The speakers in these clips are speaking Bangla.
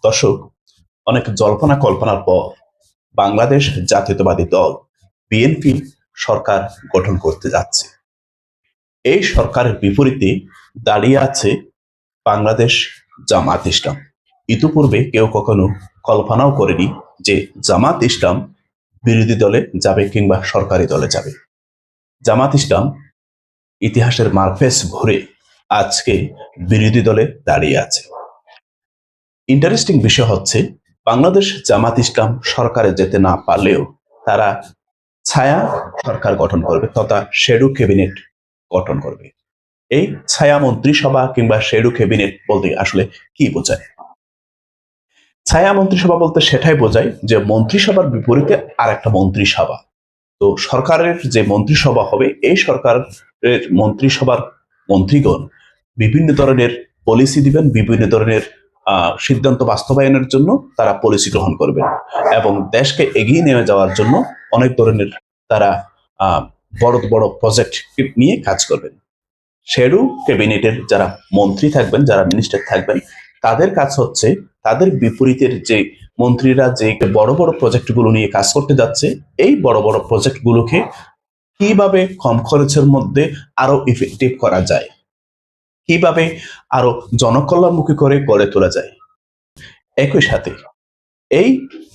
দর্শক, অনেক জল্পনা কল্পনার পর বাংলাদেশ জাতীয়তাবাদী দল বিএনপি সরকার গঠন করতে যাচ্ছে। এই সরকারের বিপরীতে দাঁড়িয়ে আছে বাংলাদেশ জামাত ইসলাম। ইতিপূর্বে কেউ কখনো কল্পনাও করেনি যে জামাত ইসলাম বিরোধী দলে যাবে কিংবা সরকারি দলে যাবে। জামাত ইসলাম ইতিহাসের মারফেস ঘুরে আজকে বিরোধী দলে দাঁড়িয়ে আছে। ইন্টারেস্টিং বিষয় হচ্ছে, বাংলাদেশ জামাত ইসলাম সরকারে যেতে না পারলেও তারা ছায়া সরকার গঠন করবে তথা শ্যাডো ক্যাবিনেট গঠন করবে। এই ছায়া মন্ত্রিসভা কিংবা শ্যাডো ক্যাবিনেট বলতে আসলে কি বোঝায়? ছায়া মন্ত্রিসভা বলতে সেটাই বোঝায় যে মন্ত্রিসভার বিপরীতে আর একটা মন্ত্রিসভা। তো সরকারের যে মন্ত্রিসভা হবে, এই সরকারের মন্ত্রিসভার মন্ত্রীগণ বিভিন্ন ধরনের পলিসি দিবেন, বিভিন্ন ধরনের সিদ্ধান্ত বাস্তবায়নের জন্য তারা পলিসি গ্রহণ করবেন এবং দেশকে এগিয়ে নিয়ে যাওয়ার জন্য অনেক ধরনের তারা বড় বড় প্রজেক্ট নিয়ে কাজ করবেন। শ্যাডো ক্যাবিনেটের যারা মন্ত্রী থাকবেন, যারা মিনিস্টার থাকবেন, তাদের কাজ হচ্ছে তাদের বিপরীতের যে মন্ত্রীরা যে বড় বড় প্রজেক্টগুলো নিয়ে কাজ করতে যাচ্ছে, এই বড় বড় প্রজেক্টগুলোকে কিভাবে কম খরচের মধ্যে আরো ইফেক্টিভ করা যায়, কিভাবে আরো জনকল্যাণমুখী করে গড়ে তোলা যায়। একই সাথে এই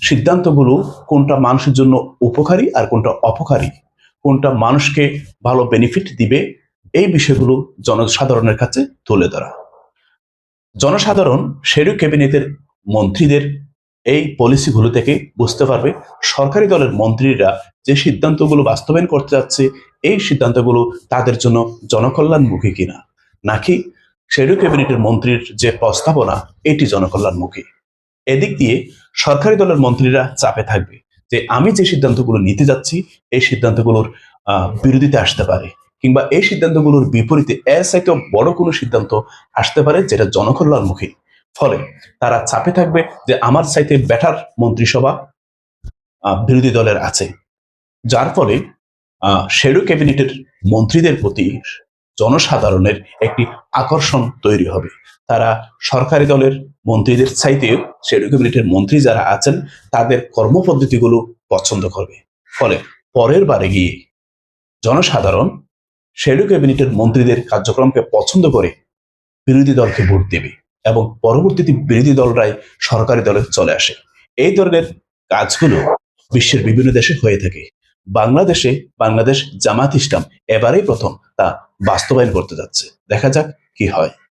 সিদ্ধান্তগুলো কোনটা মানুষের জন্য উপকারী আর কোনটা অপকারী, কোনটা মানুষকে ভালো বেনিফিট দিবে, এই বিষয়গুলো জনসাধারণের কাছে তুলে ধরা। জনসাধারণ শ্যাডো ক্যাবিনেটের মন্ত্রীদের এই পলিসিগুলো থেকে বুঝতে পারবে সরকারি দলের মন্ত্রীরা যে সিদ্ধান্তগুলো বাস্তবায়ন করতে যাচ্ছে, এই সিদ্ধান্তগুলো তাদের জন্য জনকল্যাণমুখী কিনা, নাকি শ্যাডো ক্যাবিনেটের মন্ত্রীর যে প্রস্তাবনা এটি জনকল্যাণমুখী। এদিক দিয়ে সরকারি দলের মন্ত্রীরা চাপে থাকবে যে আমি যে সিদ্ধান্তগুলো নিতে যাচ্ছি, এই সিদ্ধান্তগুলোর বিরোধিতা আসতে পারে কিংবা এই সিদ্ধান্তগুলোর বিপরীতে এর চাইতেও বড় কোনো সিদ্ধান্ত আসতে পারে যেটা জনকল্যাণমুখী। ফলে তারা চাপে থাকবে যে আমার চাইতে বেটার মন্ত্রিসভা বিরোধী দলের আছে, যার ফলে শ্যাডো ক্যাবিনেটের মন্ত্রীদের প্রতি জনসাধারণের একটি আকর্ষণ তৈরি হবে। তারা সরকারি দলের মন্ত্রীদের চাইতেও শ্যাডো ক্যাবিনেটের মন্ত্রী যারা আছেন তাদের কর্মপদ্ধতিগুলো পছন্দ করবে। ফলে পরের বারে গিয়ে জনসাধারণ শ্যাডো ক্যাবিনেটের মন্ত্রীদের কার্যক্রমকে পছন্দ করে বিরোধী দলকে ভোট দেবে এবং পরবর্তীতে বিরোধী দলরাই সরকারি দলে চলে আসে। এই ধরনের কাজগুলো বিশ্বের বিভিন্ন দেশে হয়ে থাকে। বাংলাদেশ জামাত ইসলাম এবারেই প্রথম তা বাস্তবায়ন করতে যাচ্ছে। দেখা যাক কি হয়।